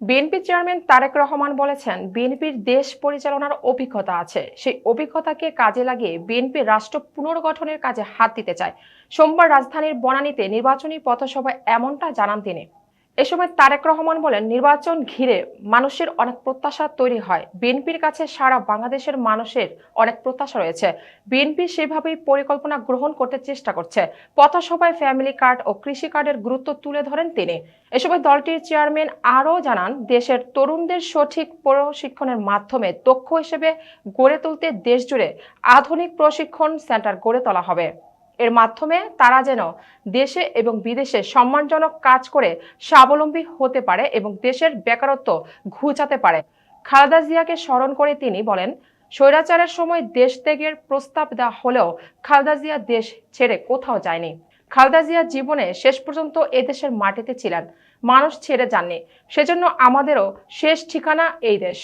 BNP chairman Tarique Rahman বলেছেন, বিএনপির দেশ পরিচালনার অভিজ্ঞতা আছে, সেই অভিজ্ঞতাকে কাজে লাগিয়ে বিএনপি রাষ্ট্র পুনর্গঠনের কাজে হাত দিতে চায়। সোমবার রাজধানীর বনানীতে নির্বাচনী পথসভায় এমনটা জানান তিনি। এ সময় তারেক রহমান বলেন, নির্বাচন ঘিরে মানুষের অনেক প্রত্যাশা তৈরি হয়। বিএনপির কাছে সারা বাংলাদেশের মানুষের অনেক প্রত্যাশা রয়েছে। বিএনপি সেভাবেই পরিকল্পনা গ্রহণ করতে চেষ্টা করছে। পথসভায় ফ্যামিলি কার্ড ও কৃষি কার্ডের গুরুত্ব তুলে ধরেন তিনি। এ সময় দলটির চেয়ারম্যান আরও জানান, দেশের তরুণদের সঠিক প্রশিক্ষণের মাধ্যমে দক্ষ হিসেবে গড়ে তুলতে দেশজুড়ে আধুনিক প্রশিক্ষণ সেন্টার গড়ে তোলা হবে। এর মাধ্যমে তারা যেন দেশে এবং বিদেশে সম্মানজনক কাজ করে স্বাবলম্বী হতে পারে এবং দেশের বেকারত্ব ঘুচাতে পারে। খালেদা জিয়াকে স্মরণ করে তিনি বলেন, স্বৈরাচারের সময় দেশ ত্যাগের প্রস্তাব দেওয়া হলেও খালেদা জিয়া দেশ ছেড়ে কোথাও যায়নি। খালেদা জিয়া জীবনে শেষ পর্যন্ত এদেশের মাটিতে ছিলেন, মানুষ ছেড়ে যাননি। সেজন্য আমাদেরও শেষ ঠিকানা এই দেশ।